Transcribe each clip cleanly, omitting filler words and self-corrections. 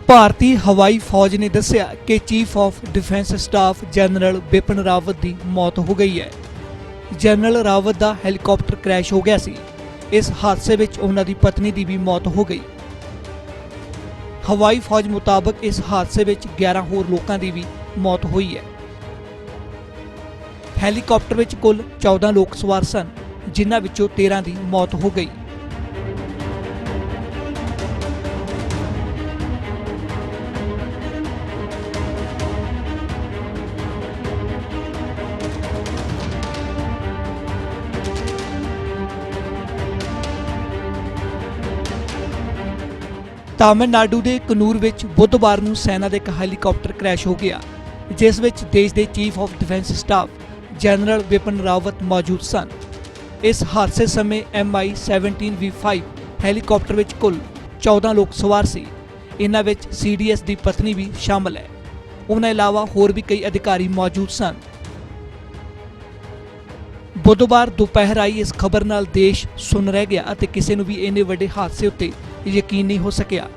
ਭਾਰਤੀ ਹਵਾਈ ਫੌਜ ਨੇ ਦੱਸਿਆ ਕਿ chief of defence staff general Bipin Rawat ਦੀ ਮੌਤ ਹੋ ਗਈ ਹੈ। ਜਨਰਲ ਰਾਵਤ ਦਾ ਹੈਲੀਕਾਪਟਰ ਕ੍ਰੈਸ਼ ਹੋ ਗਿਆ ਸੀ। ਇਸ ਹਾਦਸੇ ਵਿੱਚ ਉਹਨਾਂ ਦੀ ਪਤਨੀ ਦੀ ਵੀ ਮੌਤ ਹੋ ਗਈ। ਹਵਾਈ ਫੌਜ ਮੁਤਾਬਕ ਇਸ ਹਾਦਸੇ ਵਿੱਚ 11 ਹੋਰ ਲੋਕਾਂ ਦੀ ਵੀ ਮੌਤ ਹੋਈ ਹੈ। ਹੈਲੀਕਾਪਟਰ ਵਿੱਚ ਕੁੱਲ 14 ਲੋਕ ਸਵਾਰ ਸਨ, ਜਿਨ੍ਹਾਂ ਵਿੱਚੋਂ 13 ਦੀ ਮੌਤ ਹੋ ਗਈ। ਤਾਮਿਲਨਾਡੂ ਦੇ ਕਨੂਰ ਵਿੱਚ ਬੁੱਧਵਾਰ ਨੂੰ ਸੈਨਾ ਦਾ ਇੱਕ ਹੈਲੀਕਾਪਟਰ ਕ੍ਰੈਸ਼ ਹੋ ਗਿਆ, ਜਿਸ ਵਿੱਚ ਦੇਸ਼ ਦੇ chief of defence staff general Bipin Rawat ਮੌਜੂਦ ਸਨ। ਇਸ ਹਾਦਸੇ ਸਮੇਂ MI-17 V5 ਹੈਲੀਕਾਪਟਰ ਵਿੱਚ ਕੁੱਲ 14 ਲੋਕ ਸਵਾਰ ਸੀ। ਇਨ੍ਹਾਂ ਵਿੱਚ CDS ਦੀ ਪਤਨੀ ਵੀ ਸ਼ਾਮਲ ਹੈ। ਉਹਨਾਂ ਇਲਾਵਾ ਹੋਰ ਵੀ ਕਈ ਅਧਿਕਾਰੀ ਮੌਜੂਦ ਸਨ। ਬੁੱਧਵਾਰ ਦੁਪਹਿਰ ਆਈ ਇਸ ਖਬਰ ਨਾਲ ਦੇਸ਼ ਸੁੰਨ ਰਹਿ ਗਿਆ ਅਤੇ ਕਿਸੇ ਨੂੰ ਵੀ ਇੰਨੇ ਵੱਡੇ ਹਾਦਸੇ ਉੱਤੇ ਯਕੀਨ ਨਹੀਂ ਹੋ ਸਕਿਆ।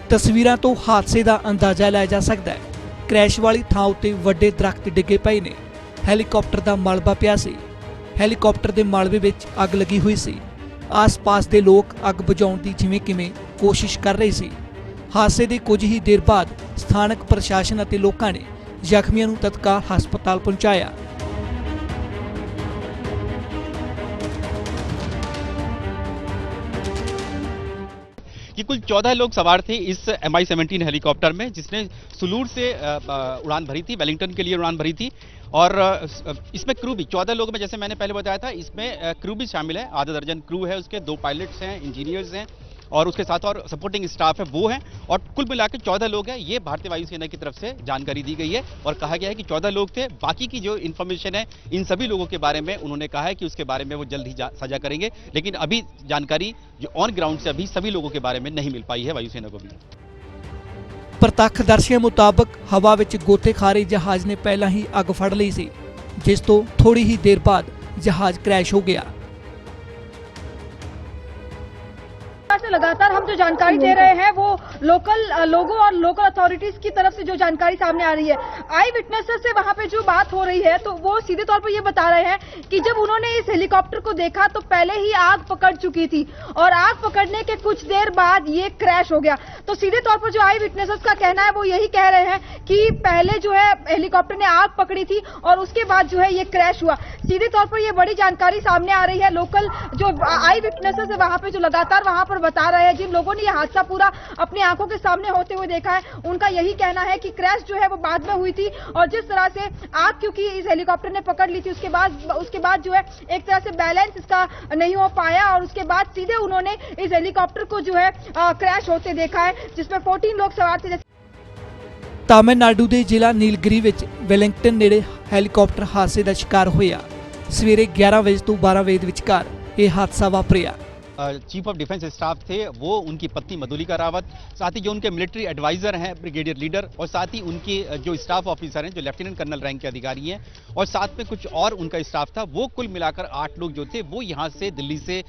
ਤਸਵੀਰਾਂ ਤੋਂ ਹਾਦਸੇ ਦਾ ਅੰਦਾਜ਼ਾ ਲਾਇਆ ਜਾ ਸਕਦਾ ਹੈ। ਕ੍ਰੈਸ਼ ਵਾਲੀ ਥਾਂ ਉੱਤੇ ਵੱਡੇ ਦਰਖਤ ਡਿੱਗੇ ਪਏ ਨੇ। ਹੈਲੀਕਾਪਟਰ ਦਾ ਮਲਬਾ ਪਿਆ ਸੀ। ਹੈਲੀਕਾਪਟਰ ਦੇ ਮਲਬੇ ਵਿੱਚ ਅੱਗ ਲੱਗੀ ਹੋਈ ਸੀ। ਆਸ-ਪਾਸ ਦੇ ਲੋਕ ਅੱਗ ਬੁਝਾਉਣ ਦੀ ਜਿਵੇਂ ਕਿਵੇਂ ਕੋਸ਼ਿਸ਼ ਕਰ ਰਹੇ ਸੀ। ਹਾਦਸੇ ਦੇ ਕੁਝ ਹੀ ਦੇਰ ਬਾਅਦ ਸਥਾਨਕ ਪ੍ਰਸ਼ਾਸਨ ਅਤੇ ਲੋਕਾਂ ਨੇ ਜ਼ਖਮੀਆਂ ਨੂੰ ਤਤਕਾਲ ਹਸਪਤਾਲ ਪਹੁੰਚਾਇਆ। कि कुल 14 लोग सवार थे इस MI-17 हेलीकॉप्टर में, जिसने सुलूर से उड़ान भरी थी, वेलिंगटन के लिए उड़ान भरी थी। और इसमें क्रू भी 14 लोग में, जैसे मैंने पहले बताया था, इसमें क्रू भी शामिल है। आधा दर्जन क्रू है उसके, 2 पायलट्स हैं, इंजीनियर्स हैं और उसके साथ और सपोर्टिंग स्टाफ है वो है। और कुल मिलाकर 14 लोग हैं। ये भारतीय वायुसेना की तरफ से जानकारी दी गई है और कहा गया है कि 14 लोग थे। बाकी की जो इन्फॉर्मेशन है इन सभी लोगों के बारे में उन्होंने कहा है कि उसके बारे में वो जल्द ही साझा करेंगे, लेकिन अभी जानकारी जो ऑन ग्राउंड से अभी सभी लोगों के बारे में नहीं मिल पाई है वायुसेना को भी। ਪ੍ਰਤੱਖਦਰਸ਼ੀਆਂ ਮੁਤਾਬਕ ਹਵਾ ਵਿੱਚ ਗੋਤੇਖਾਰੀ ਜਹਾਜ਼ ਨੇ ਪਹਿਲਾਂ ਹੀ ਅੱਗ ਫੜ ਲਈ ਸੀ, ਜਿਸ ਤੋਂ ਥੋੜੀ ਹੀ ਦੇਰ ਬਾਅਦ ਜਹਾਜ਼ क्रैश हो गया। लगातार हम जो जानकारी दे रहे हैं वो लोकल लोगों और लोकल अथॉरिटीज की तरफ से जो जानकारी सामने आ रही है। आई विटनेसेस से वहां पे जो बात हो रही है तो वो सीधे तौर पर ये बता रहे हैं कि जब उन्होंने इस हेलीकॉप्टर को देखा तो पहले ही आग पकड़ चुकी थी और आग पकड़ने के कुछ देर बाद ये क्रैश हो गया। तो सीधे तौर पर जो आई विटनेसेस का कहना है वो यही कह रहे हैं कि पहले जो है हेलीकॉप्टर ने आग पकड़ी थी और उसके बाद जो है ये क्रैश हुआ। सीधे तौर पर ये बड़ी जानकारी सामने आ रही है। लोकल जो आई विटनेसेस है वहां पे जो लगातार वहां पर बता रहे हैं, जिन लोगों ने ये हादसा पूरा अपनी आंखों के सामने होते हुए देखा है, उनका यही कहना है कि क्रैश जो है वो बाद में हुई थी और जिस तरह से आग क्योंकि इस हेलीकॉप्टर ने पकड़ ली थी उसके बाद जो है एक तरह से बैलेंस इसका नहीं हो पाया और उसके बाद सीधे उन्होंने इस हेलीकॉप्टर को जो है क्रैश होते देखा है, जिसमें 14 लोग सवार थे। ਤਾਮਿਲਨਾਡੂ ਦੇ ਜ਼ਿਲ੍ਹਾ ਨੀਲਗਿਰੀ ਵਿੱਚ ਵੈਲਿੰਗਟਨ ਨੇੜੇ ਹੈਲੀਕਾਪਟਰ ਹਾਦਸੇ ਦਾ ਸ਼ਿਕਾਰ ਹੋਇਆ। ਸਵੇਰੇ 11 ਵਜੇ ਤੋਂ 12 ਵਜੇ ਦੇ ਵਿਚਕਾਰ ਇਹ ਹਾਦਸਾ ਵਾਪਰਿਆ। चीफ ऑफ डिफेंस स्टाफ थे वो, उनकी पत्नी मधुलिका रावत, साथ ही जो उनके मिलिट्री एडवाइजर हैं ब्रिगेडियर लीडर, और साथ ही उनके जो स्टाफ ऑफिसर हैं जो लेफ्टिनेंट कर्नल रैंक के अधिकारी हैं, और साथ में कुछ और उनका स्टाफ था। वो कुल मिलाकर 8 लोग जो थे वो यहाँ से दिल्ली से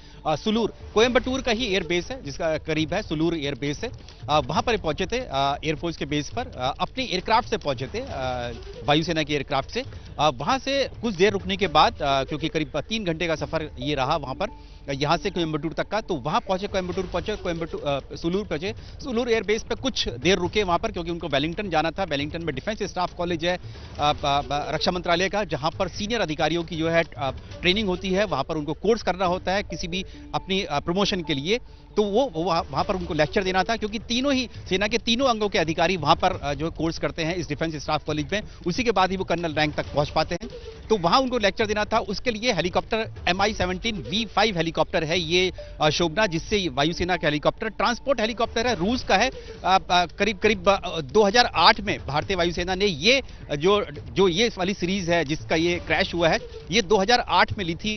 सुलूर, कोयम्बटूर का ही एयरबेस है जिसका करीब है, सुलूर एयरबेस है, वहाँ पर पहुंचे थे एयरफोर्स के बेस पर। अपनी एयरक्राफ्ट से पहुंचे थे, वायुसेना की एयरक्राफ्ट से। वहाँ से कुछ देर रुकने के बाद, क्योंकि करीब 3 घंटे का सफर ये रहा वहाँ पर, यहाँ से कोयम्बटूर तक का, तो वहाँ पहुंचे, कोयम्बटूर सुलूर पहुंचे। सुलूर एयरबेस पे कुछ देर रुके वहाँ पर, क्योंकि उनको वेलिंगटन जाना था। वेलिंगटन में डिफेंस स्टाफ कॉलेज है रक्षा मंत्रालय का, जहाँ पर सीनियर अधिकारियों की जो है ट्रेनिंग होती है। वहाँ पर उनको कोर्स करना होता है किसी भी अपनी प्रमोशन के लिए, तो वो वहाँ पर उनको लेक्चर देना था, क्योंकि तीनों ही सेना के तीनों अंगों के अधिकारी वहाँ पर जो कोर्स करते हैं इस डिफेंस स्टाफ कॉलेज में, उसी के बाद ही वो कर्नल रैंक तक पहुँच पाते हैं। तो वहाँ उनको लेक्चर देना था। उसके लिए हेलीकॉप्टर MI-17 V5 हेलीकॉप्टर है ये शोभना, जिससे वायुसेना का हेलीकॉप्टर ट्रांसपोर्ट हेलीकॉप्टर है, रूस का है। करीब 2008 में भारतीय वायुसेना ने ये जो ये वाली सीरीज है जिसका ये क्रैश हुआ है, ये 2008 में ली थी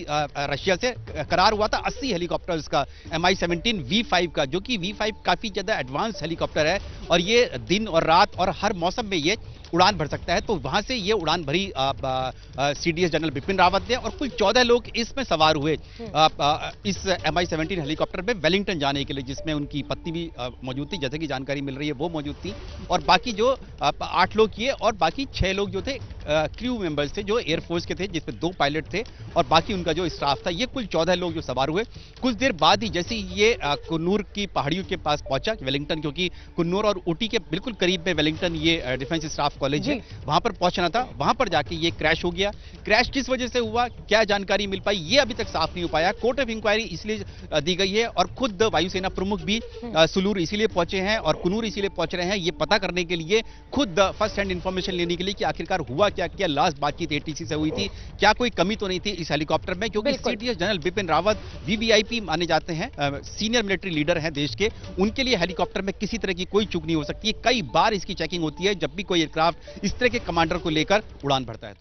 रशिया से। करार हुआ था 80 हेलीकॉप्टर्स का MI-17 V5 का, जो कि V5 काफी ज्यादा एडवांस हेलीकॉप्टर है और ये दिन और रात और हर मौसम में ये उड़ान भर सकता है। तो वहां से ये उड़ान भरी CDS जनरल बिपिन रावत ने, और कुल 14 लोग इसमें सवार हुए इस MI-17 हेलीकॉप्टर में वेलिंगटन जाने के लिए, जिसमें उनकी पत्नी भी मौजूद थी, जैसे कि जानकारी मिल रही है वो मौजूद थी, और बाकी जो 8 लोग ये और बाकी 6 लोग जो थे क्रू मेंबर्स थे जो एयरफोर्स के थे, जिसमें 2 पायलट थे और बाकी उनका जो स्टाफ था। ये कुल 14 लोग जो सवार हुए। कुछ देर बाद ही जैसे ये कुन्नूर की पहाड़ियों के पास पहुंचा वेलिंगटन, क्योंकि कुन्नूर और ऊटी के बिल्कुल करीब में वेलिंगटन ये डिफेंस स्टाफ कॉलेज है, वहां पर पहुंचना था। वहां पर जाके ये क्रैश हो गया। क्रैश किस वजह से हुआ, क्या जानकारी मिल पाई, ये अभी तक साफ नहीं हो पाया। कोर्ट ऑफ इंक्वायरी इसलिए दी गई है और खुद वायुसेना प्रमुख भी सुलूर इसीलिए पहुंचे हैं और कुन्नूर इसीलिए पहुंच रहे हैं, ये पता करने के लिए, खुद फर्स्ट हैंड इंफॉर्मेशन लेने के लिए कि आखिरकार हुआ क्या, क्या लास्ट बातचीत ATC से हुई थी, क्या कोई कमी तो नहीं थी इस हेलीकॉप्टर में, क्योंकि CDS general Bipin Rawat VVIP माने जाते हैं, सीनियर मिलिट्री लीडर हैं देश के। उनके लिए हेलीकॉप्टर में किसी तरह की कोई चूक नहीं हो सकती है। कई बार इसकी चेकिंग होती है जब भी कोई एयरक्राफ्ट इस तरह के कमांडर को लेकर उड़ान भरता है।